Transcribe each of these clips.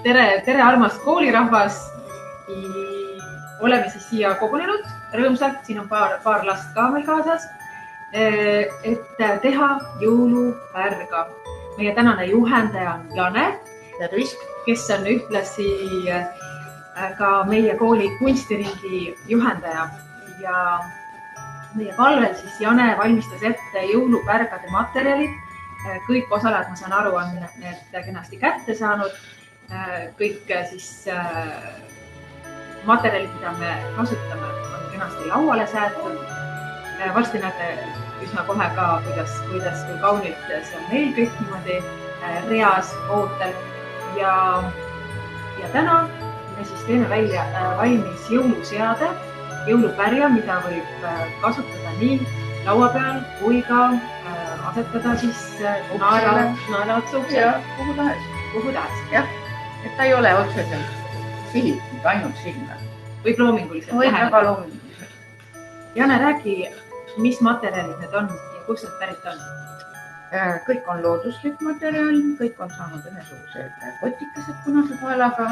tere armas koolirahvas. Oleme siis siia kogunenud rõõmsalt, siin on paar last ka meil kaasas, et teha jõulupärga. Meie tänane juhendaja on Jane, kes on ühtlasi ka meie kooli kunstiringi juhendaja ja meie palvel siis Jane valmistas ette jõulupärgade materjalid. Kõik osalejad, ma saan aru, on need kenasti kätte saanud. Kõik siis materjalid, mida me kasutame, on kenasti lauale säätud. Varsti näete üsna kohe ka, kuidas kui kaunilt see on meil kõik niimoodi reas ootel. Ja täna me siis teeme valmis jõuluseade, jõulupärja, mida võib kasutada nii laua peal kui ka asetada siis naeratsuks ja kuhu tahes. Jah, et ta ei ole otseselt sihitud ainult sinna. Võib loominguliselt Võib väga loominguliselt. Jane, räägi, mis materjalid need on ja kust need pärit on? Kõik on looduslik materjal, kõik on saanud ühesugused kotikesed punase paelaga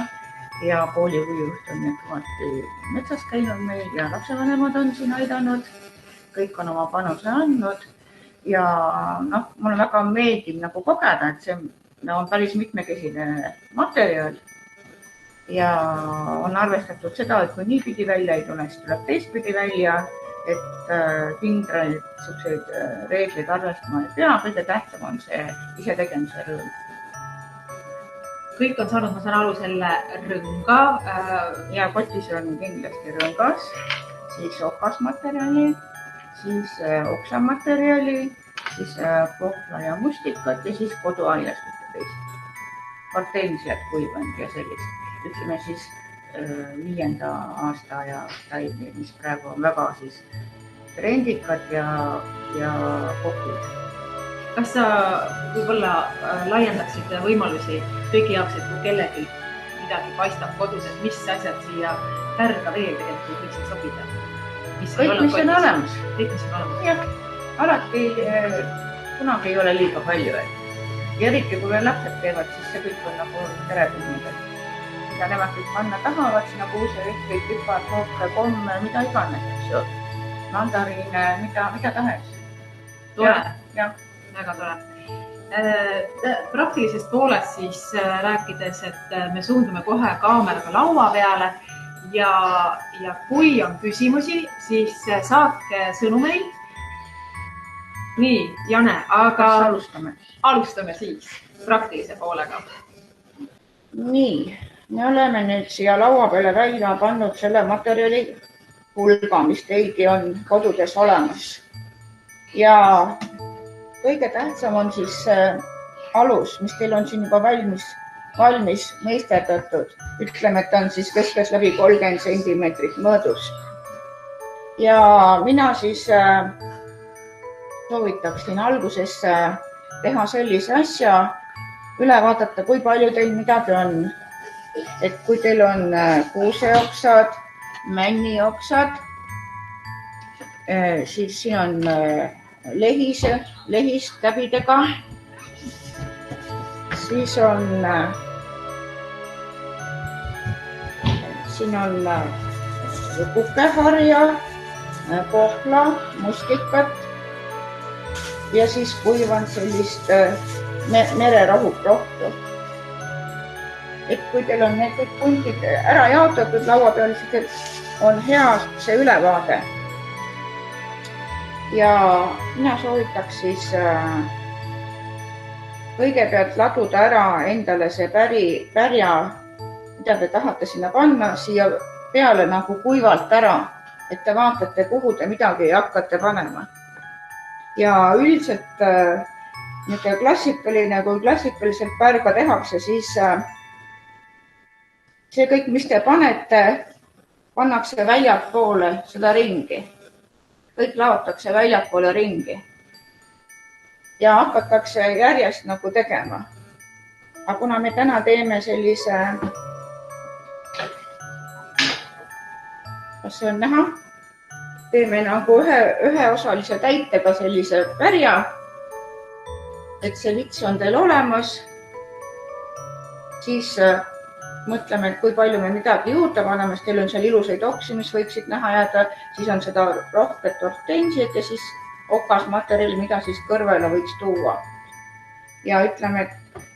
ja koolijuht on kõvasti metsas käinud meil ja lapsevanemad on siin aidanud. Kõik on oma panuse andnud ja mulle väga meeldib kogeda, et see on päris mitmekesine materjal ja on arvestatud seda, et kui niipidi välja ei tule, siis tuleb teistpidi välja, et kindraid reegleid arvestama ei pea, kõige tähtsam on see ise tegemise rõõm. Kõik on saanud, ma saan aru, selle rõnga. Ja kotis on kindlasti rõngas, siis okasmaterjali, siis oksamaterjali, siis pohla ja mustikat ja siis koduaiast teist. Hortensiat kuivanud ja sellist. Ütleme siis 5. aasta ja taimi, mis praegu on väga siis trendikad ja pohvid. Kas sa võib-olla laiendaksid võimalusi kõigi jaoks, et kui kellegi midagi paistab kodus, et mis asjad siia pärga veel tegelikult võiksid sobida? Kõik, mis on olemas. Kõik, mis on olemas. Jah, alati kunagi ei ole liiga palju. Ja eriti, kui veel lapsed teevad, siis see kõik on nagu teretulnud. Mida nemad kõik panna tahavad, sinna kuuserühvid, tüpad, hooke, komme, mida iganes, mandariine, mida tahes. Tore. Jah. Väga tore. Praktilisest poolest siis rääkides, et me suundume kohe kaameraga laua peale ja kui on küsimusi, siis saatke sõnumeid. Nii, Jane, aga alustame siis praktilise poolega. Nii, me oleme nüüd siia laua peale välja pannud selle materjali hulga, mis teilgi on kodudes olemas. Ja kõige tähtsam on siis alus, mis teil on siin juba valmis meisterdatud. Ütleme, et on siis keskes läbi 30 sentimeetrit mõõdus. Ja mina siis soovitaksin alguses teha sellise asja, üle vaadata, kui palju teil midagi on. Et kui teil on kuuseoksad, männioksad, siis siin on lehist käbidega, siis on siin on kukeharja, pohla, mustikat ja siis kuivan sellist mererahukrohtu. Et kui teil on need kõik puntid ära jaotatud laua peal, siis on hea see ülevaade. Ja mina soovitaks siis kõigepealt laduda ära endale see pärja, mida te tahate sinna panna, siia peale nagu kuivalt ära, et te vaatate, kuhu te midagi hakkate panema. Ja üldiselt klassikaline, kui klassikaliselt pärga tehakse, siis see kõik, mis te panete, pannakse väljapoole seda ringi. Kõik laotakse väljapoole ringi ja hakatakse järjest nagu tegema. Aga kuna me täna teeme sellise, kas see on näha, teeme nagu üheosalise täitega sellise pärja, et see vits on teil olemas, siis mõtleme, et kui palju me midagi juurde paneme, sest teil on seal ilusaid oksi, mis võiksid näha jääda, siis on seda rohket hortensiat ja siis okasmaterjali, mida siis kõrvale võiks tuua. Ja ütleme,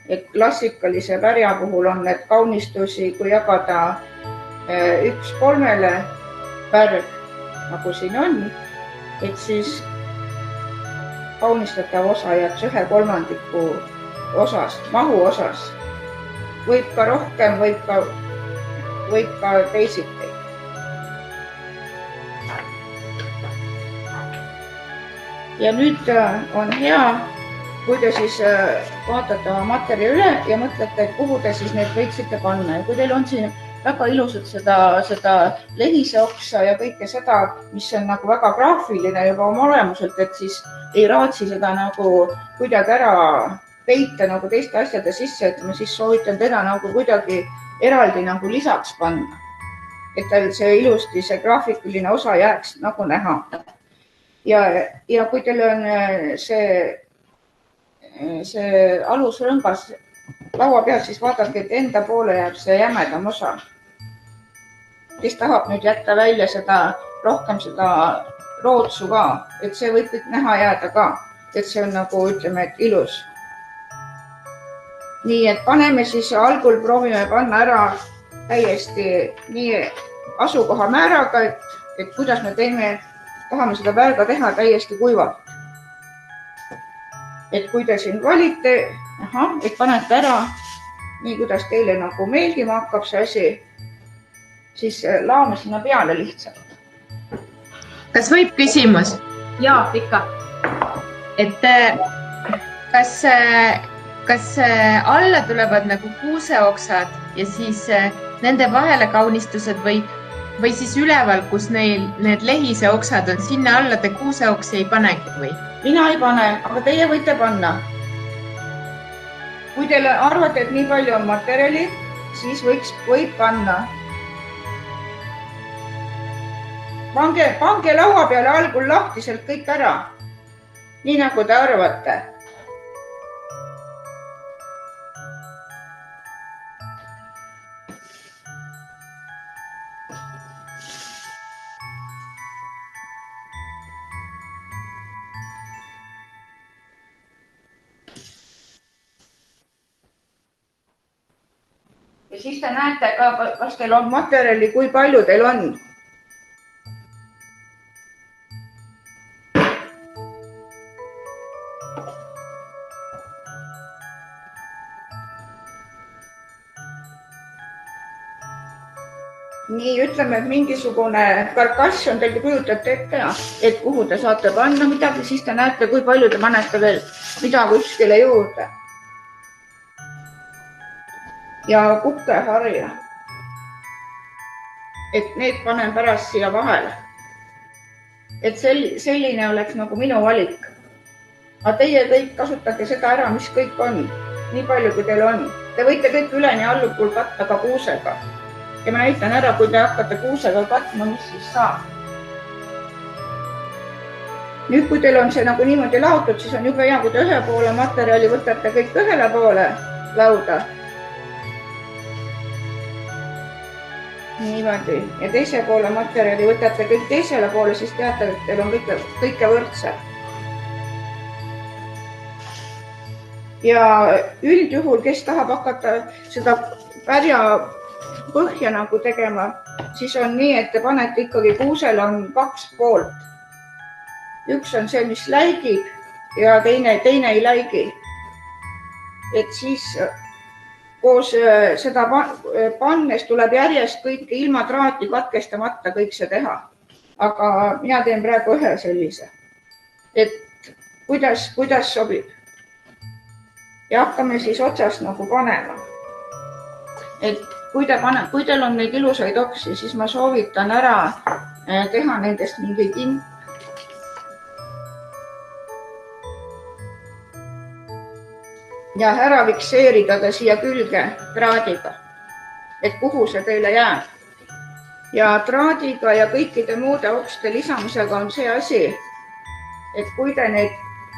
et klassikalise pärja puhul on need kaunistusi, kui jagada 1/3 pärg, nagu siin on, et siis kaunistatav osa jääks 1/3 osas, mahu osas. Võib ka rohkem, võib ka teisiti. Ja nüüd on hea, kui te siis vaatate oma materjali üle ja mõtlete, et kuhu te siis need võiksite panna. Ja kui teil on siin väga ilusat seda lehise oksa ja kõike seda, mis on nagu väga graafiline juba oma olemuselt, et siis ei raatsi seda nagu kuidagi ära peita nagu teiste asjade sisse, et ma siis soovitan teda nagu kuidagi eraldi nagu lisaks panna. Et tal see ilusti, see graafikuline osa jääks nagu näha. Ja kui teil on see alusrõngas laua peal, siis vaadake, et enda poole jääb see jämedam osa. Kes tahab nüüd jätta välja rohkem seda rootsu ka, et see võib kõik näha jääda ka, et see on nagu ütleme, et ilus. Nii, et paneme siis algul proovime panna ära täiesti nii asukoha määraga, et kuidas me tahame seda pärga teha täiesti kuivalt. Et kui te siin valite, et panete ära nii, kuidas teile nagu meeldima hakkab see asi, siis laame sinna peale lihtsalt. Kas võib küsimus? Jaa, ikka. Et kas alla tulevad nagu kuuseoksad ja siis nende vahele kaunistused või siis üleval, kus neil need lehise oksad on, sinna alla te kuuseoksi ei panegi või? Mina ei pane, aga teie võite panna. Kui teile arvate, et nii palju on materjali, siis võib panna. Pange laua peale algul lahtiselt kõik ära, nii nagu te arvate. Ja siis te näete ka, kas teil on materjali, kui palju teil on. Nii, ütleme, et mingisugune karkass on teil, kujutate ette, et kuhu te saate panna midagi, siis te näete, kui palju te panete veel midagi kuskile juurde. Ja kukkeharja. Et need panen pärast siia vahele. Et selline oleks nagu minu valik. Aga teie kõik kasutage seda ära, mis kõik on. Nii palju, kui teil on. Te võite kõik üleni allukul katta ka kuusega. Ja ma näitan ära, kui te hakkate kuusega katma, mis siis saab. Nüüd, kui teil on see nagu niimoodi laotud, siis on jube hea, kui te ühe poole materjali võtate kõik ühele poole lauda. Niimoodi. Ja teise poole materjali võtate kõik teisele poole, siis teate, et teil on kõike võrdse. Ja üldjuhul, kes tahab hakata seda pärja põhja nagu tegema, siis on nii, et te panete ikkagi kuusel on 2 poolt. Üks on see, mis läigib ja teine ei läigi. Et siis koos seda pannes tuleb järjest kõike ilma traati katkestamata kõik see teha. Aga mina teen praegu ühe sellise. Et kuidas sobib. Ja hakkame siis otsast nagu panema. Et kui teil on neid ilusaid oksi, siis ma soovitan ära teha nendest mingi kimp. Ja ära fikseerida ta siia külge traadiga, et kuhu see teile jääb. Ja traadiga ja kõikide muude okste lisamisega on see asi, et kui te neid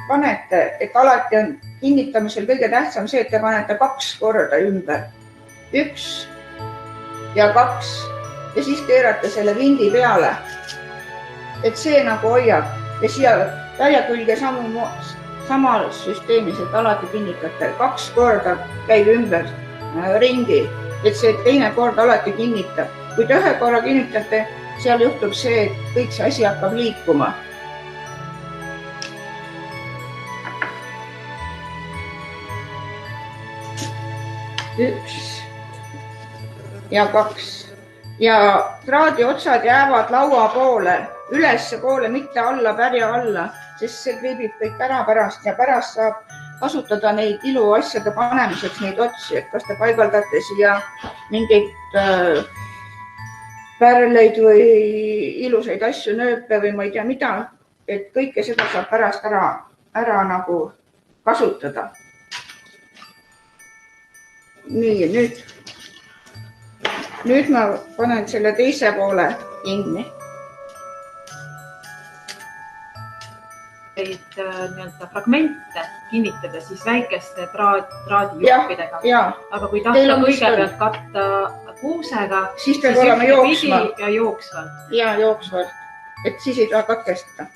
panete, et alati on kinnitamisel kõige tähtsam see, et te panete 2 korda ümber. Üks ja 2 ja siis keerata selle vindi peale. Et see nagu hoiab ja siia välja külge samas süsteemis, et alati kinnitate 2 korda käib ümber ringi, et see teine kord alati kinnitab. Kui te 1 korra kinnitate, seal juhtub see, et kõik see asi hakkab liikuma. Üks ja 2 ja traadi otsad jäävad laua poole, ülesse poole, mitte alla, pärja alla, sest see kriibib kõik ära pärast ja pärast saab kasutada neid iluasjade panemiseks neid otsi, et kas te paigaldate siia mingeid pärleid või ilusaid asju, nööpe või ma ei tea mida, et kõike seda saab pärast ära nagu kasutada. Nii, nüüd ma panen selle teise poole kinni. Neid fragmente kinnitada siis väikeste traadijuppidega. Aga kui tahta kõigepealt katta kuusega, siis peab olema jooksvalt. Ja jooksvalt. Ja jooksvalt, et siis ei saa katkestada.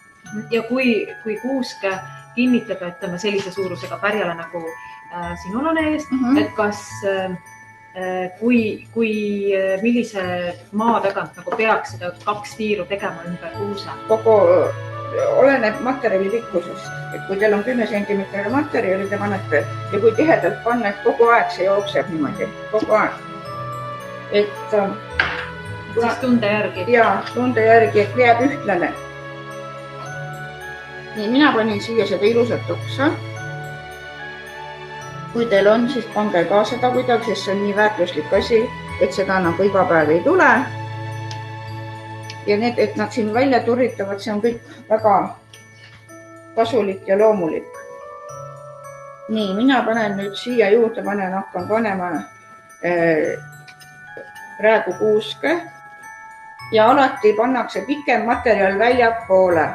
Ja kui kuuske kinnitada, ütleme sellise suurusega pärjale nagu sinul on ees, et kas millise maa tagant nagu peaks seda 2 tiiru tegema ümber kuuse? Oleneb materjali pikkusest, et kui teil on 10 cm materjali, te panete ja kui tihedalt panna, et kogu aeg see jookseb niimoodi, kogu aeg. Et siis tunde järgi? Jaa, tunde järgi, et jääb ühtlane. Nii, mina panin siia seda ilusat oksa. Kui teil on, siis pange ka seda kuidagi, sest see on nii väärtuslik asi, et seda nagu iga päev ei tule. Ja need, et nad siin välja turritavad, see on kõik väga kasulik ja loomulik. Nii, mina panen nüüd siia juurde, hakkan panema praegu kuuske ja alati pannakse pikem materjal väljapoole.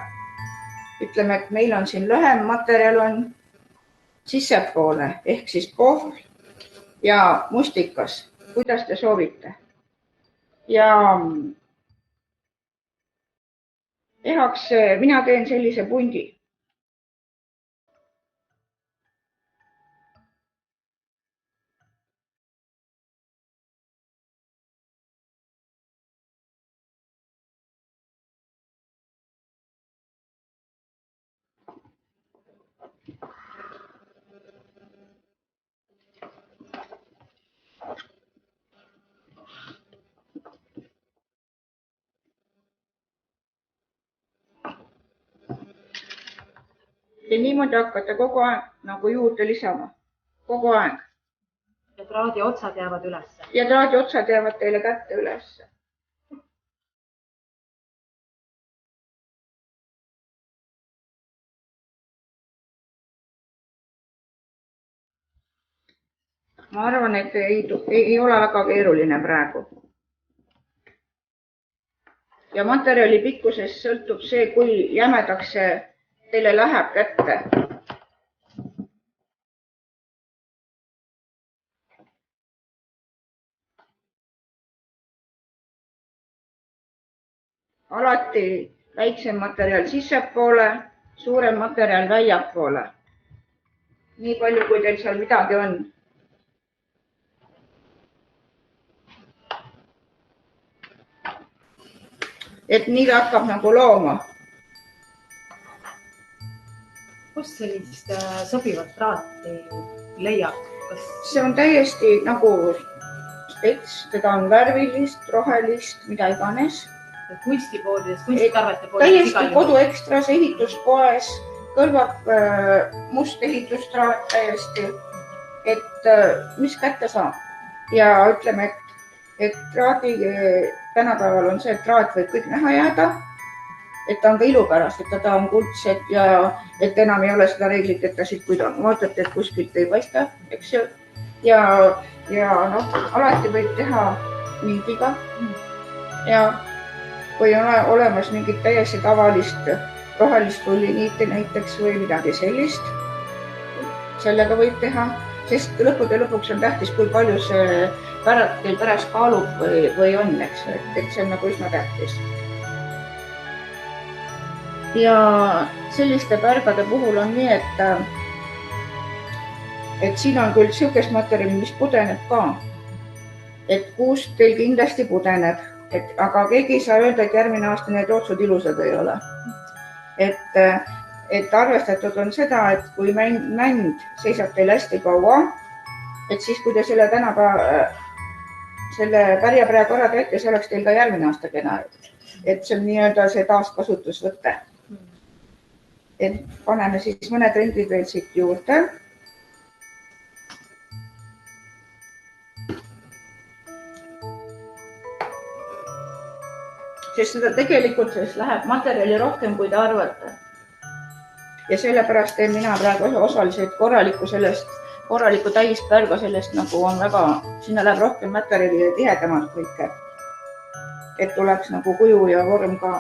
Ütleme, et meil on siin lühem materjal on sissepoole ehk siis pohv ja mustikas, kuidas te soovite. Ja tehakse, mina teen sellise pundi. Ja niimoodi hakkate kogu aeg nagu juurde lisama. Kogu aeg. Ja traadi otsad jäävad ülesse. Ja traadi otsad jäävad teile kätte ülesse. Ma arvan, et ei ole väga keeruline praegu. Ja materjali pikkusest sõltub see, kui jämedaks see teile läheb kätte. Alati väiksem materjal sissepoole, suurem materjal väljapoole. Nii palju, kui teil seal midagi on. Et nii ta hakkab nagu looma. Kust sellist sobivat traati leiab? See on täiesti nagu spets, teda on värvilist, rohelist, mida iganes. Kunstipoodides, kunstitarvete poodides. Täiesti koduekstras ehituspoes, kõlbab must ehitustraat täiesti, et mis kätte saab. Ja ütleme, et traadi tänapäeval on see, et traat võib kõik näha jääda. Et ta on ka ilupärast, et ta on kuldset ja et enam ei ole seda reeglit, et ta siit, kui ta vaatate, et kuskilt ei paista, eks ju. Ja alati võib teha mingiga. Ja kui on olemas mingit täiesti tavalist rohelist tulliniiti näiteks või midagi sellist, sellega võib teha, sest lõppude lõpuks on tähtis, kui palju see teil pärast kaalub või on, eks, et see on nagu üsna tähtis. Ja selliste pärgade puhul on nii, et siin on küll siukest materjali, mis pudeneb ka. Et kuust teil kindlasti pudeneb, aga keegi ei saa öelda, et järgmine aasta need otsud ilusad ei ole. Et arvestatud on seda, et kui mänd seisab teil hästi kaua, et siis kui te selle pärjapraegu ära teete, see oleks teil ka järgmine aasta kena. Et see on nii-öelda see taaskasutusvõte. Et paneme siis mõned rendid veel siit juurde. Sest seda tegelikult läheb materjali rohkem, kui te arvate. Ja sellepärast teen mina praegu osaliselt korralikku täispärga sellest nagu on väga, sinna läheb rohkem materjali ja tihedamalt kõike. Et tuleks nagu kuju ja vorm ka.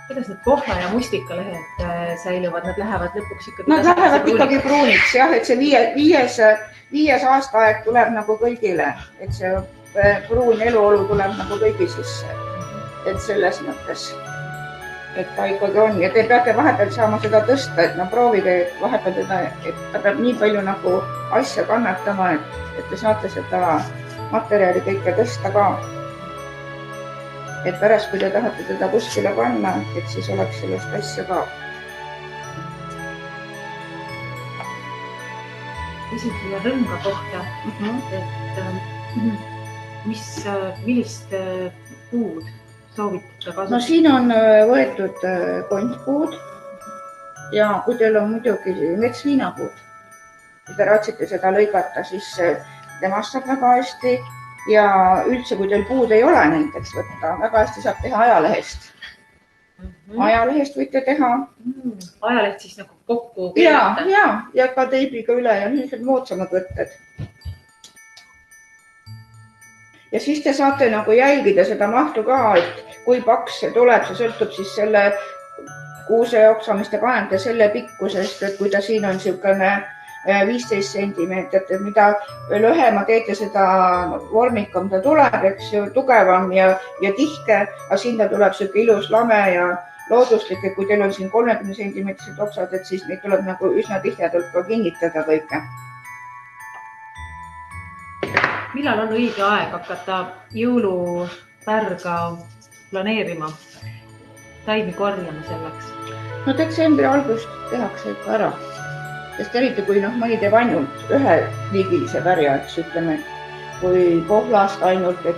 Kuidas need pohla ja mustikalehed säiluvad? Nad lähevad lõpuks ikkagi... Nad lähevad ikkagi pruuniks, jah, et see viies aastaaeg tuleb nagu kõigile, et see pruun eluolu tuleb nagu kõigi sisse. Et selles mõttes, et ta ikkagi on. Ja te peate vahepeal saama seda tõsta, et proovige vahepeal teda, et ta peab nii palju nagu asja kannatama, et te saate seda materjali kõike tõsta ka. Et pärast, kui te tahate teda kuskile panna, et siis oleks sellest asja ka. Küsin selle rõnga kohta, et millist puud soovitate kasutada? No siin on võetud kontpuud ja kui teil on muidugi metsviinapuud, kui te raatsite seda lõigata, siis temast saab väga hästi. Ja üldse, kui teil puud ei ole näiteks võtta, väga hästi saab teha ajalehest. Ajalehest võite teha. Ajaleht siis nagu kokku keerata? Ja ka teibiga üle ja niisugused moodsamad võtted. Ja siis te saate nagu jälgida seda mahtu ka, et kui paks see tuleb, see sõltub siis selle kuuse oksamiste kaante selle pikkusest, et kui ta siin on niisugune 15 sentimeetrit, et mida lühema teete, seda vormikam ta tuleb, eks ju, tugevam ja tihke, aga siin ta tuleb siuke ilus lame ja looduslik, et kui teil on siin 30 sentimeetrised oksad, et siis neid tuleb nagu üsna tihedalt ka kinnitada kõike. Millal on õige aeg hakata jõulupärga planeerima, taimi korjama selleks? No detsembri algust tehakse ikka ära. Sest eriti kui mõni teeb ainult ühe liigilise pärja, eks ütleme, kui pohlast ainult, et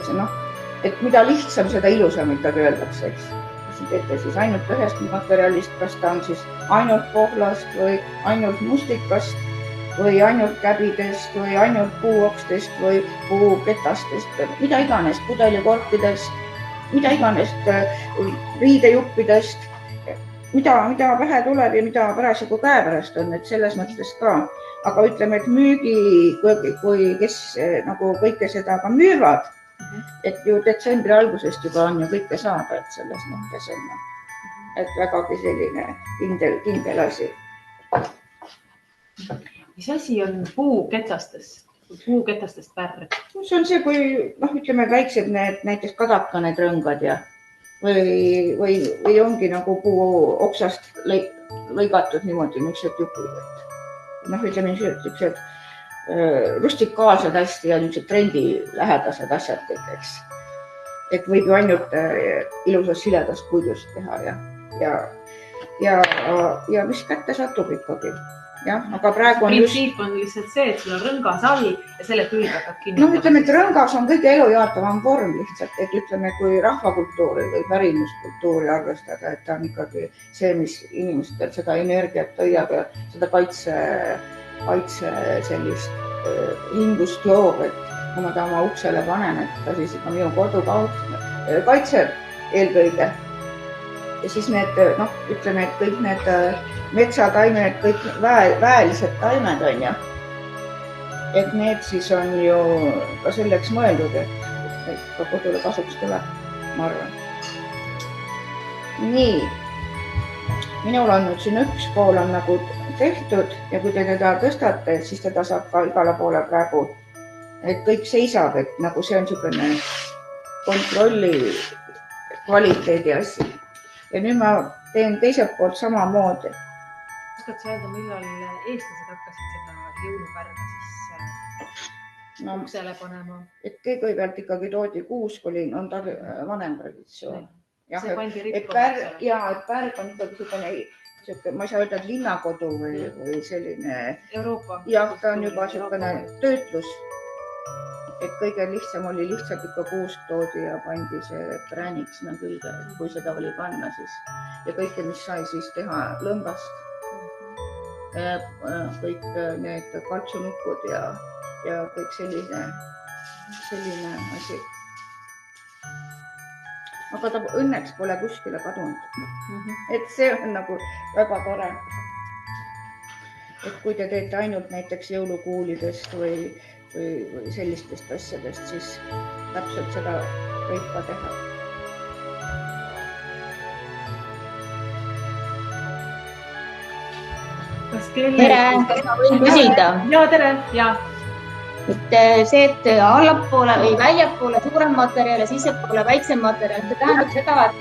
mida lihtsam, seda ilusam ikkagi öeldakse, eks. Kas teete siis ainult ühest materjalist, kas ta on siis ainult pohlast või ainult mustikast või ainult käbidest või ainult puuokstest või puuketastest, mida iganes, pudelikorkidest, mida iganes riidejuppidest. Mida pähe tuleb ja mida parasjagu käepärast on, et selles mõttes ka. Aga ütleme, et müügi, kui kes nagu kõike seda ka müüvad, et ju detsembri algusest juba on ju kõike saada, et selles mõttes on. Et vägagi selline kindel asi. Mis asi on puuketastest pärg? See on see, kui ütleme väiksed näiteks kadaka need rõngad ja või ongi nagu puu oksast lõigatud niimoodi niisugused jupid. Ütleme niisugused rustikaalsed hästi ja niisugused trendilähedased asjad kõik, eks. Et võib ju ainult ilusast siledast puidust teha ja mis kätte satub ikkagi. Jah, aga praegu on printsiip on lihtsalt see, et sul on rõngas all ja selle külge hakkab kinnitama. Ütleme, et rõngas on kõige elujaatavam vorm lihtsalt, et ütleme, kui rahvakultuuri või pärimuskultuuri arvestada, et ta on ikkagi see, mis inimestel seda energiat hoiab ja seda kaitse sellist hingust loob, et kui ma ta oma uksele panen, et ta siis ikka minu kodu kaitseb eelkõige. Ja siis need, ütleme, et kõik need metsataimed, kõik väelised taimed on ja. Et need siis on ju ka selleks mõeldud, et ka kodule kasuks tuleb, ma arvan. Nii, minul on nüüd siin üks pool on nagu tehtud ja kui te teda tõstate, siis teda saab ka igale poole praegu, et kõik seisab, et nagu see on niisugune kontrolli kvaliteedi asi. Ja nüüd ma teen teiselt poolt samamoodi. Oskad sa öelda, millal eestlased hakkasid seda jõulupärga siis uksele panema? Et kõigepealt ikkagi toodi kuusk, on ta vanem traditsioon. See pandi rippu. Et pärg on ikkagi niisugune, ma ei saa öelda, et linnakodu või selline Euroopa. Jah, ta on juba niisugune töötlus. Et kõige lihtsam oli lihtsalt ikka kuusk toodi ja pandi see präänik sinna külge, kui seda oli panna siis. Ja kõike, mis sai siis teha lõmbast. Kõik need kaltsunukud ja kõik selline asi. Aga ta õnneks pole kuskile kadunud. Et see on nagu väga tore. Et kui te teete ainult näiteks jõulukuulidest või sellistest asjadest, siis täpselt seda võib ka teha. Tere, kas ma võin küsida? Ja, tere, ja. Et see, et allapoole või väljapoole suurem materjal ja sissepoole väiksem materjal, see tähendab seda, et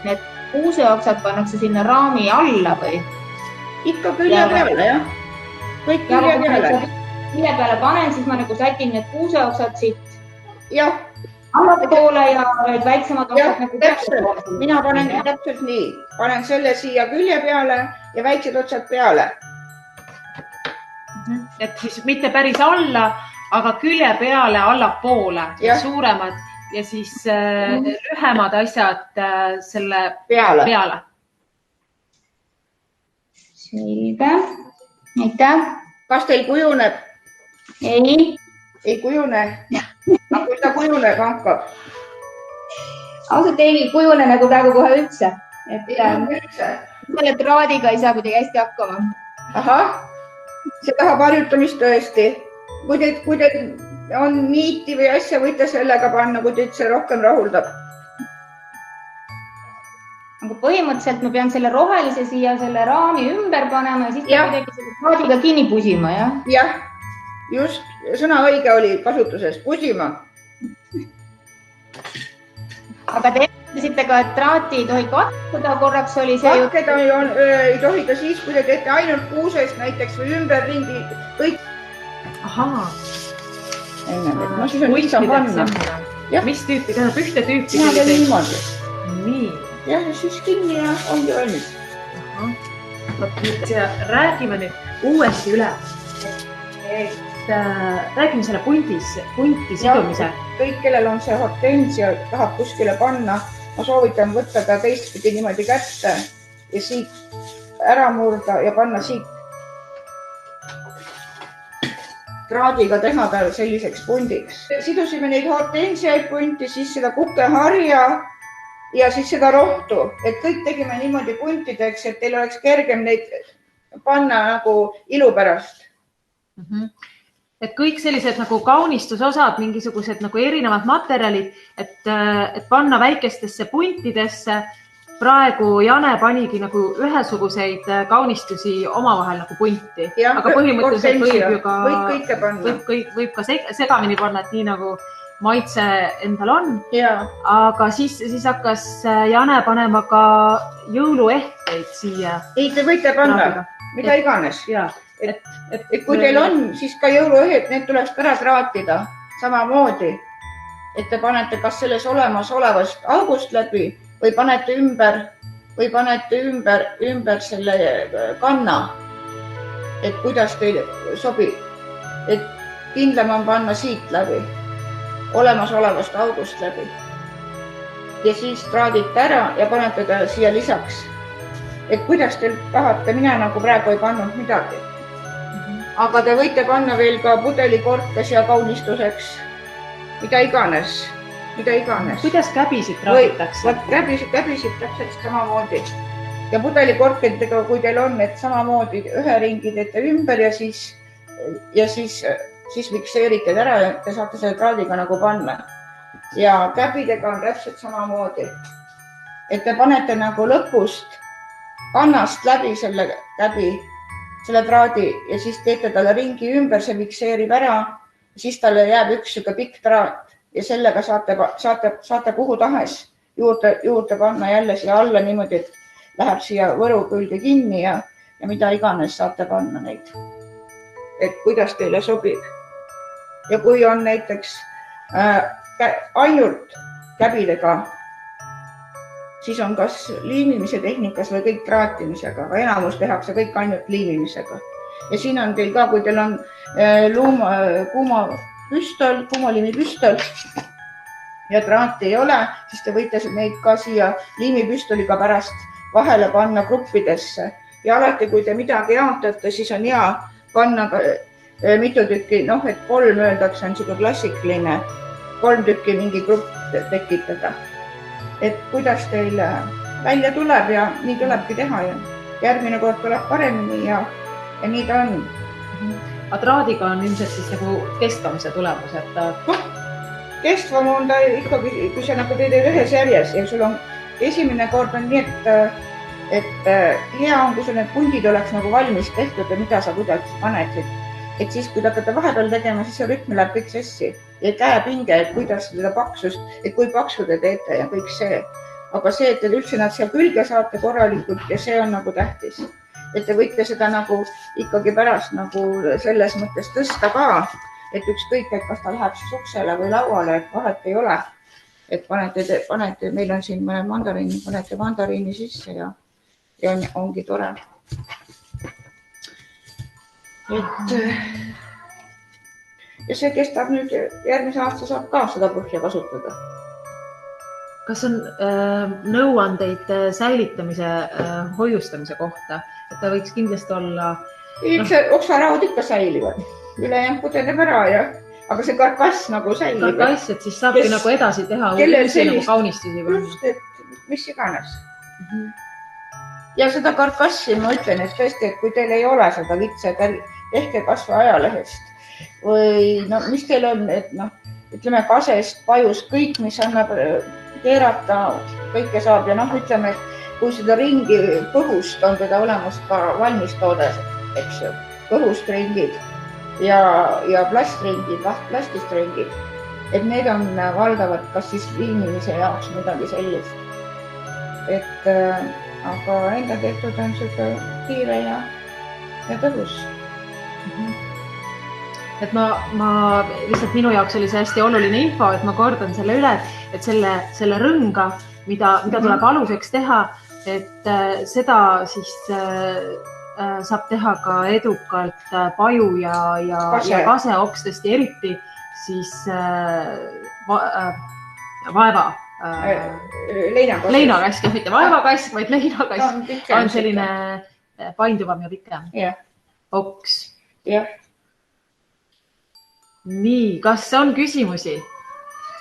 need kuuseoksad pannakse sinna raami alla või? Ikka külje peale, jah. Kõik külje peale. Külje peale panen, siis ma nagu sätin need kuuseoksad siit allapoole ja väiksemad oksad nagu täpselt. Mina panen täpselt nii. Panen selle siia külje peale ja väiksed otsad peale. Et siis mitte päris alla, aga külje peale allapoole suuremad ja siis lühemad asjad selle peale. Selge. Aitäh. Kas teil kujuneb? Ei kujune. Aga kui ta kujuneb hakkab? Ausalt ei kujune nagu praegu kohe üldse. Selle traadiga ei saa kuidagi hästi hakkama. Ahah. See tahab harjutamist tõesti. Kui teid on niiti või asja, võite sellega panna, kui teid see rohkem rahuldab. Aga põhimõtteliselt ma pean selle rohelise siia selle raami ümber panema ja siis ta kuidagi selle traadiga kinni pusima, jah? Jah, just. Sõna õige oli kasutuses. Pusima. Aga te ütlesite ka, et traati ei tohi katkuda, korraks oli see... Katkeda ei tohi ta siis, kui te teete ainult kuusest näiteks või ümberringi kõik. Ahaa. No siis on lihtsam panna. Mis tüüpi? Tähendab ühte tüüpi? Mina teen niimoodi. Nii. Jah, siis kinni ja ongi valmis. Räägime nüüd uuesti üle. Räägime selle punti sidumise. Kõik, kellel on see hortensia, tahab kuskile panna. Ma soovitan võtta ta teistpidi niimoodi kätte ja siit ära murda ja panna siit traadiga teha ta selliseks pundiks. Sidusime neid hortensiaid punti, siis seda kukeharja ja siis seda rohtu, et kõik tegime niimoodi puntideks, et teil oleks kergem neid panna nagu ilu pärast. Et kõik sellised nagu kaunistusosad, mingisugused nagu erinevad materjalid, et panna väikestesse puntidesse. Praegu Jane panigi nagu ühesuguseid kaunistusi omavahel nagu punti. Aga põhimõtteliselt võib ka segamini panna, et nii nagu maitse endal on. Aga siis hakkas Jane panema ka jõuluehteid siia. Ei, te võite panna, mida iganes. Et kui teil on, siis ka jõuluõhed, need tuleks ära traatida samamoodi. Et te panete kas selles olemasolevast august läbi või panete ümber selle kanna. Et kuidas teil sobib. Et kindlam on panna siit läbi, olemasolevast august läbi. Ja siis traadite ära ja panete ta siia lisaks. Et kuidas teil tahate, mina nagu praegu ei pannud midagi. Aga te võite panna veel ka pudelikorke siia kaunistuseks, mida iganes. Kuidas käbisid traaditakse? Käbisid täpselt samamoodi. Ja pudelikorkedega, kui teil on, et samamoodi ühe ringi teete ümber ja siis fikseerite ära ja te saate selle traadiga nagu panna. Ja käbidega on täpselt samamoodi. Et te panete nagu lõpust kannast läbi selle traadi ja siis teete talle ringi ümber, see fikseerib ära, siis talle jääb üks siuke pikk traat ja sellega saate kuhu tahes juurde panna jälle siia alla niimoodi, et läheb siia võru külge kinni ja mida iganes saate panna neid. Et kuidas teile sobib. Ja kui on näiteks ainult käbidega, siis on kas liimimise tehnikas või kõik traatimisega, aga enamus tehakse kõik ainult liimimisega. Ja siin on teil ka, kui teil on kuumaliimipüstol ja traati ei ole, siis te võite neid ka siia liimipüstoliga pärast vahele panna gruppidesse. Ja alati, kui te midagi jaotate, siis on hea panna mitu tükki, et 3 öeldakse, on siuke klassikaline, 3 tükki mingi grupp tekitada. Et kuidas teil välja tuleb ja nii tulebki teha ja järgmine kord tuleb paremini ja nii ta on. Aga traadiga on ilmselt siis nagu kestvam see tulemus, et kestvam on ta ikkagi, kui sa nagu teed ühes järjes ja sul on esimene kord on nii, et hea on, kui sul need pundid oleks nagu valmis tehtud ja mida sa kuidas paneksid. Et siis, kui te hakkate vahepeal tegema, siis see rütm läheb kõik sessi ja käepinge, et kuidas seda paksust, et kui paksu te teete ja kõik see. Aga see, et te üldse nad seal külge saate korralikult ja see on nagu tähtis. Et te võite seda nagu ikkagi pärast nagu selles mõttes tõsta ka, et ükskõik, et kas ta läheb siis uksele või lauale, et vahet ei ole. Et panete, meil on siin mõne mandariini, panete mandariini sisse ja ongi tore. Ja see kestab nüüd järgmise aasta saab ka seda põhja kasutada. Kas on nõuandeid säilitamise, hoiustamise kohta, et ta võiks kindlasti olla... Oksaraud ikka säilivad, ülejäänud pudeneb ära ja... Aga see karkass nagu säilib. Karkass, et siis saabki nagu edasi teha uusi nagu kaunistusi. Just, et mis iganes. Ja seda karkassi ma ütlen, et tõesti, et kui teil ei ole seda vitse, tehke kasva ajalehest või mis teil on, et ütleme kasest, pajust, kõik, mis annab keerata, kõike saab ja ütleme, et kui seda ringi põhust on teda olemas ka valmis toode, eks ju, põhust ringid ja plastringid, plastist ringid, et need on valdavad kas siis liimimise jaoks midagi sellist. Et aga enda tehtud on siuke kiire ja tõhus. Et ma lihtsalt minu jaoks oli see hästi oluline info, et ma kordan selle üle, et selle rõnga, mida tuleb aluseks teha, et seda siis saab teha ka edukalt paju ja kaseokstest ja eriti siis vaeva. Leinakask, mitte vaevakask, vaid leinakask on selline painduvam ja pikem. Oks. Nii, kas on küsimusi?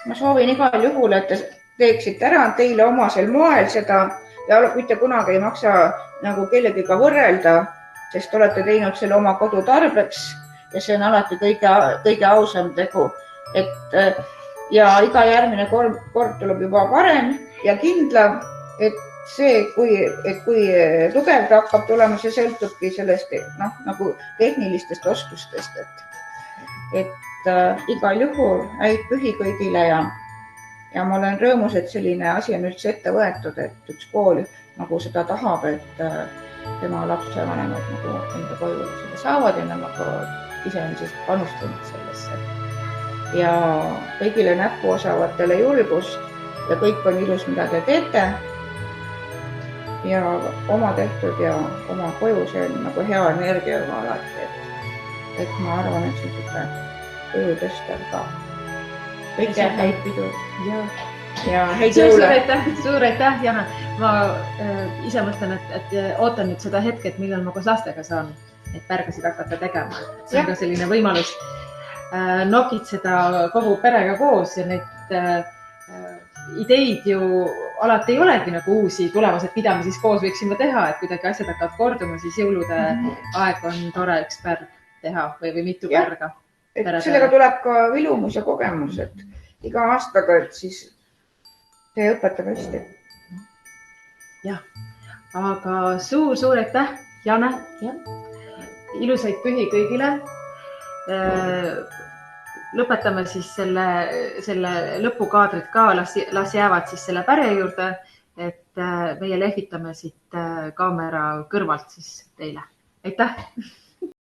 Ma soovin igal juhul, et te teeksite ära teile omasel moel seda ja mitte kunagi ei maksa nagu kellegiga võrrelda, sest olete teinud selle oma kodutarbeks ja see on alati kõige ausam tegu. Ja iga järgmine kord tuleb juba parem ja kindlam, et see, kui tugev ta hakkab tulema, see sõltubki sellest nagu tehnilistest oskustest. Et igal juhul häid pühi kõigile ja ma olen rõõmus, et selline asi on üldse ette võetud, et üks kool nagu seda tahab, et tema lapsevanemad nagu enda koju seda saavad ja nad iseenesest panustavad sellesse. Ja kõigile näpuosavatele julgust ja kõik on ilus, mida te teete ja oma tehtud ja oma koju, see on nagu hea energia alati, et ma arvan, et see koju tõstab ka. Kõike häid pidu ja häid jõule. Suur aitäh, Jana. Ma ise mõtlen, et ootan nüüd seda hetket, millal ma koos lastega saan, et pärgasid hakata tegema. See on ka selline võimalus nokitseda kogu perega koos ja neid ideid ju alati ei olegi nagu uusi tulemas, et mida me siis koos võiksime teha, et kuidagi asjad hakkavad korduma, siis jõulude aeg on tore üks pärg teha või mitu pärga. Sellega tuleb ka vilumus ja kogemus, et iga aastaga, et siis see õpetab hästi. Jah, aga suur aitäh, Jane. Ilusaid pühi kõigile. Lõpetame siis selle lõpukaadrit ka, las jäävad siis selle pärje juurde, et meie lehvitame siit kaamera kõrvalt siis teile. Aitäh!